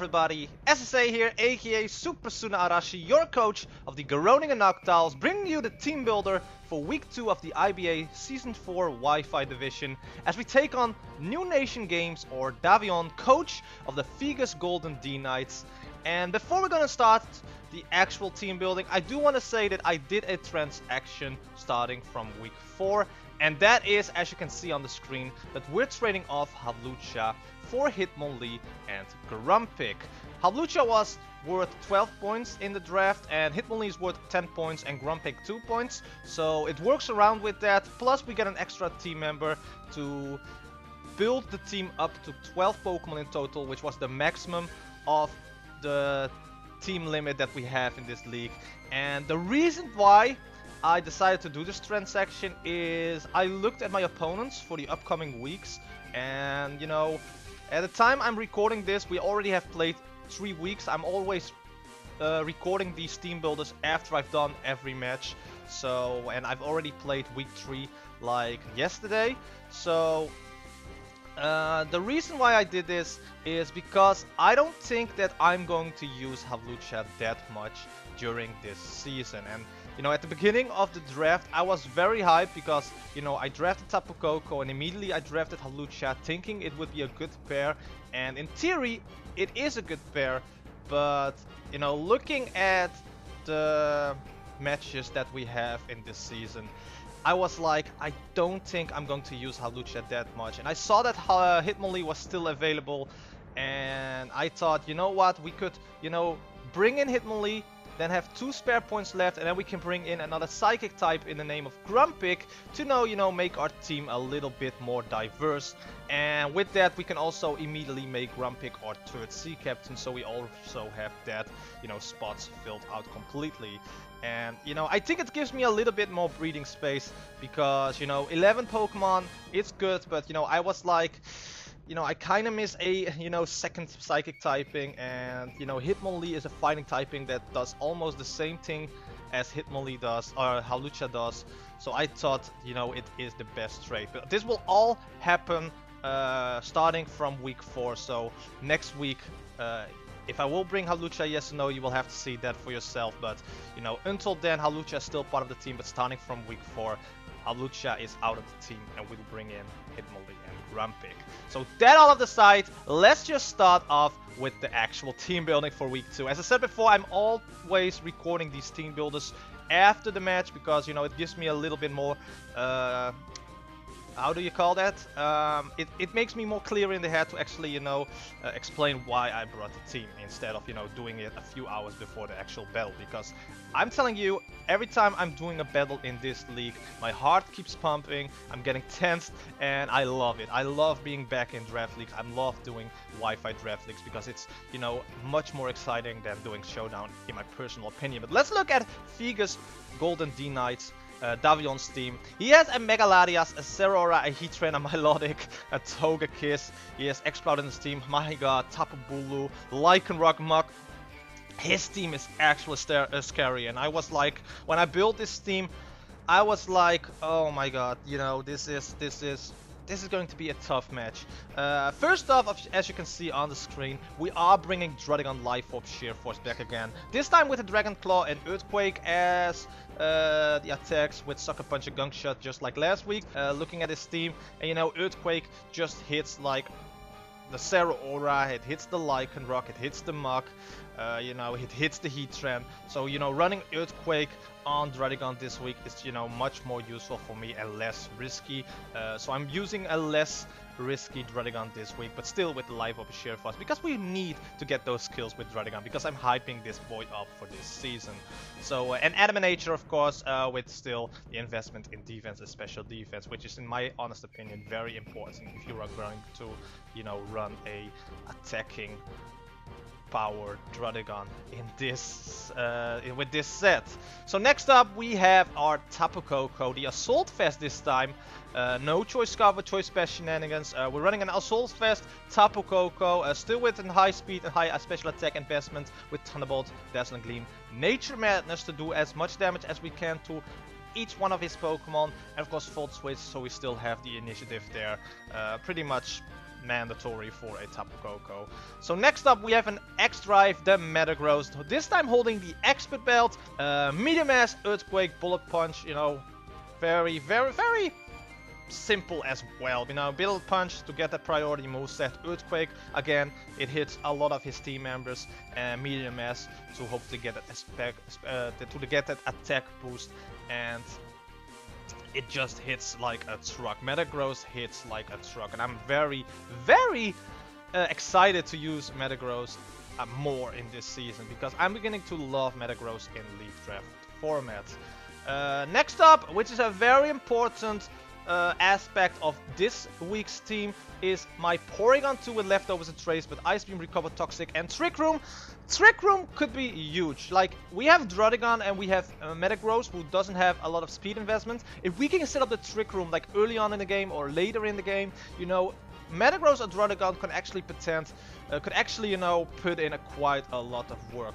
everybody, SSA here, aka Super Suna Arashi, your coach of the Groningen Noctowls, bringing you the team builder for week 2 of the IBA Season 4 Wi-Fi division as we take on New Nation Games or Davion, coach of the Vegas Golden D-Nites. And before we're gonna start the actual team building, I do want to say that I did a transaction starting from week 4, and that is, as you can see on the screen, that we're trading off Havlucha for Hitmonlee and Grumpig. Havlucha was worth 12 points in the draft, and Hitmonlee is worth 10 points and Grumpig 2 points, so it works around with that. Plus we get an extra team member to build the team up to 12 Pokemon in total, which was the maximum of the team limit that we have in this league. And the reason why I decided to do this transaction is I looked at my opponents for the upcoming weeks, and you know, at the time I'm recording this, we already have played 3 weeks. I'm always recording these team builders after I've done every match, so, and I've already played week 3 like yesterday. So the reason why I did this is because I don't think that I'm going to use Havlucha that much during this season. And you know, at the beginning of the draft I was very hyped because, you know, I drafted Tapu Koko and immediately I drafted Havlucha thinking it would be a good pair, and in theory it is a good pair, but you know, looking at the matches that we have in this season, I was like, I don't think I'm going to use Havlucha that much. And I saw that Hitmonlee was still available, and I thought, you know what, we could, you know, bring in Hitmonlee, then have 2 spare points left, and then we can bring in another psychic type in the name of Grumpig to make our team a little bit more diverse. And with that we can also immediately make Grumpig our 3rd sea captain, so we also have that, you know, spots filled out completely. And you know, I think it gives me a little bit more breathing space because, you know, 11 Pokemon, it's good, but you know, I was like, you know, I kind of miss a, you know, 2nd psychic typing, and you know, Hitmonlee is a fighting typing that does almost the same thing as Hitmonlee does, or Havlucha does. So I thought, you know, it is the best trade. But this will all happen starting from week 4. So next week, if I will bring Havlucha, yes or no, you will have to see that for yourself. But you know, until then, Havlucha is still part of the team. But starting from week 4, Havlucha is out of the team, and we will bring in Hitmonlee and Grumpig. So that all of the side, let's just start off with the actual team building for week 2. As I said before, I'm always recording these team builders after the match because, you know, it gives me a little bit more how do you call that? It makes me more clear in the head to actually, you know, explain why I brought the team instead of, you know, doing it a few hours before the actual battle. Because I'm telling you, every time I'm doing a battle in this league, my heart keeps pumping, I'm getting tensed, and I love it. I love being back in draft leagues. I love doing Wi-Fi draft leagues because it's, you know, much more exciting than doing Showdown in my personal opinion. But let's look at Vegas Golden D-Nites. Davion's team. He has a Megalarias, a Zeraora, a Heatran, a Milotic, a Togekiss. He has Exploud in his team. My god, Tapu Bulu, Lycanroc, Muk. His team is actually scary, and I was like, when I built this team, I was like, oh my god, you know, this is going to be a tough match. First off, as you can see on the screen, we are bringing Druddigon Life Orb Sheer Force back again. This time with a Dragon Claw and Earthquake as the attacks with Sucker Punch and Gunk Shot, just like last week. Looking at his team, and you know, Earthquake just hits like the Zeraora, it hits the Lycanroc, it hits the Muk, you know, it hits the Heatran. So, you know, running Earthquake on Druddigon this week is, you know, much more useful for me and less risky. So I'm using a less risky Druddigon this week, but still with the Life Orb Sheer Force, because we need to get those kills with Druddigon, because I'm hyping this boy up for this season. So, and Adamantium, of course, with still the investment in defense, special defense, which is, in my honest opinion, very important if you are going to, you know, run a attacking power Druddigon in this with this set. So next up we have our Tapu Koko, the Assault Vest this time. No choice cover, choice pass shenanigans. We're running an Assault Vest, Tapu Koko, still with a high speed and high special attack investment with Thunderbolt, Dazzling Gleam, Nature Madness to do as much damage as we can to each one of his Pokemon, and of course Volt Switch, so we still have the initiative there. Pretty much mandatory for a Tapu Koko. So next up we have an X-Drive, the Metagross, this time holding the Expert Belt, Medium Mass, Earthquake, Bullet Punch, you know, very simple as well. You know, Bullet Punch to get that priority moveset, Earthquake, again, it hits a lot of his team members, and Medium Mass to hopefully get that attack boost, and it just hits like a truck. Metagross hits like a truck, and I'm very excited to use Metagross more in this season, because I'm beginning to love Metagross in League Draft format. Next up, which is a very important aspect of this week's team, is my Porygon 2 with Leftovers and Trace, but Ice Beam, Recover, Toxic, and Trick Room. Trick Room could be huge. Like, we have Druddigon and we have Metagross, who doesn't have a lot of speed investment. If we can set up the Trick Room like early on in the game or later in the game, you know, Metagross or Druddigon can actually you know, put in quite a lot of work.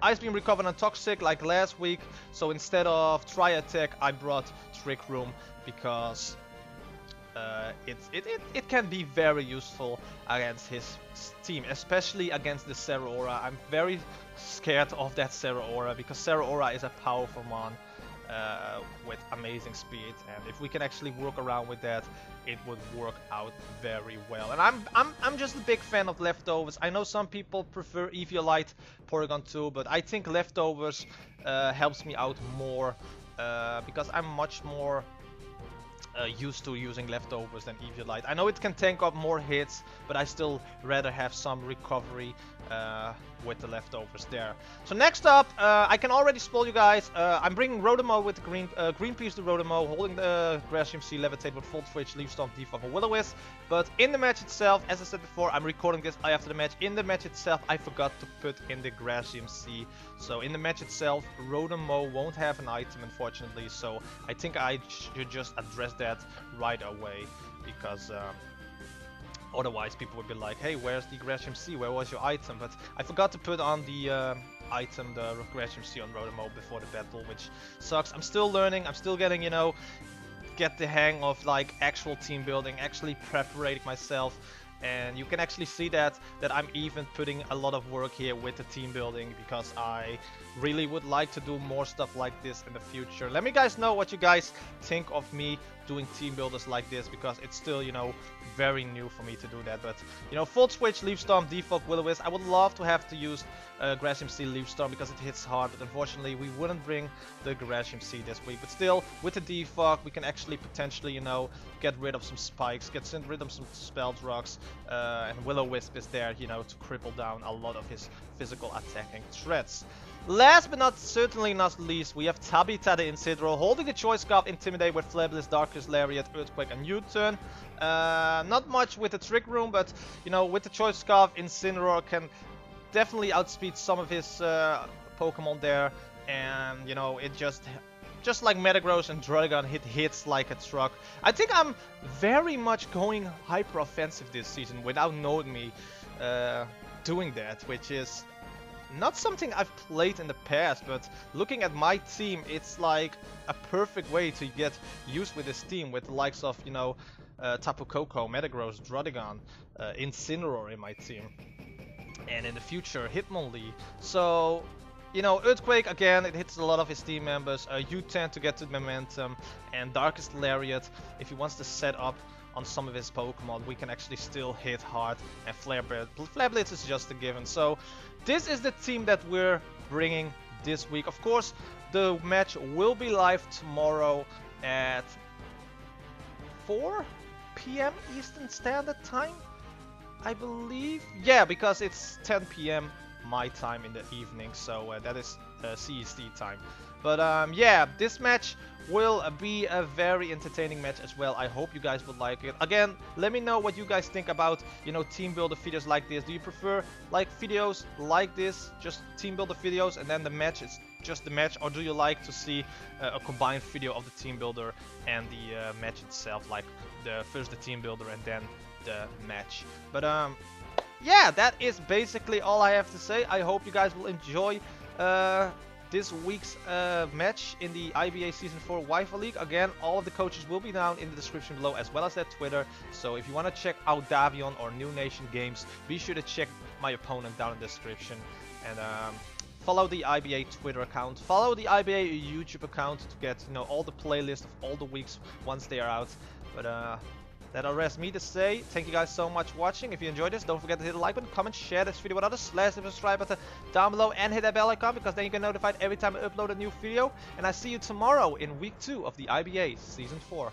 Ice Beam, Recover, and Toxic like last week, so instead of Tri Attack I brought Trick Room, because it can be very useful against his team, especially against the Zeraora. I'm very scared of that Zeraora, because Zeraora is a powerful mon with amazing speed, and if we can actually work around with that, it would work out very well. And I'm just a big fan of Leftovers. I know some people prefer Eviolite Porygon 2, but I think Leftovers helps me out more, because I'm much more used to using Leftovers than Eviolite. I know it can tank up more hits, but I still rather have some recovery with the Leftovers there. So next up, I can already spoil you guys. I'm bringing Rodemo with the Green Piece to Rodemo, holding the Grass GMC, Levitate with Full Twitch, Leaf Stomp, Defog, and Will-O-Wisp. But in the match itself, as I said before, I'm recording this after the match. In the match itself, I forgot to put in the Grass GMC. So in the match itself, Rodemo won't have an item, unfortunately. So I think I should just address that right away, because otherwise people would be like, hey, where's the Grass GMC? Where was your item? But I forgot to put on the item, the Grass GMC on Rodemo before the battle, which sucks. I'm still learning. I'm still getting, you know, get the hang of like actual team building, actually preparing myself. And you can actually see that I'm even putting a lot of work here with the team building, because I really would like to do more stuff like this in the future. Let me guys know what you guys think of me doing team builders like this, because it's still, you know, very new for me to do that. But, you know, Full Switch, Leaf Storm, Defog, Will-O-Wisp, I would love to have to use Grass GMC Leaf Storm, because it hits hard, but unfortunately we wouldn't bring the Grass GMC this week. But still, with the Defog, we can actually potentially, you know, get rid of some spikes, get rid of some spell rocks, and Will-O-Wisp is there, you know, to cripple down a lot of his physical attacking threats. Last but certainly not least, we have Tabitha the Incineroar, holding the Choice Scarf, Intimidate with Flabless, Darkest Lariat, Earthquake, and U-Turn. Not much with the Trick Room, but, you know, with the Choice Scarf, Incineroar can definitely outspeed some of his Pokemon there, and, you know, it just like Metagross and Druddigon, hits like a truck. I think I'm very much going hyper offensive this season without knowing me doing that, which is not something I've played in the past, but looking at my team, it's like a perfect way to get used with this team, with the likes of, you know, Tapu Koko, Metagross, Druddigon, Incineroar in my team, and in the future Hitmonlee. So, you know, Earthquake, again, it hits a lot of his team members, U-Turn to get to momentum, and Darkest Lariat, if he wants to set up on some of his Pokemon, we can actually still hit hard, and Flare Blitz is just a given. So this is the team that we're bringing this week. Of course, the match will be live tomorrow at 4 p.m. Eastern Standard Time, I believe. Yeah, because it's 10 p.m. my time in the evening, so that is CST time. But yeah, this match will be a very entertaining match as well. I hope you guys would like it. Again, let me know what you guys think about, you know, team builder videos like this. Do you prefer like videos like this, just team builder videos, and then the match is just the match, or do you like to see a combined video of the team builder and the match itself, like first the team builder and then the match? But yeah, that is basically all I have to say. I hope you guys will enjoy this week's match in the IBA Season 4 Wifi League. Again, all of the coaches will be down in the description below, as well as their Twitter. So if you want to check out Davion or New Nation Games, be sure to check my opponent down in the description. And follow the IBA Twitter account, follow the IBA YouTube account to get all the playlist of all the weeks once they are out. But that'll rest me to say. Thank you guys so much for watching. If you enjoyed this, don't forget to hit the like button, comment, share this video with others, slash the subscribe button down below, and hit that bell icon, because then you get notified every time I upload a new video. And I see you tomorrow in week 2 of the IBA Season 4.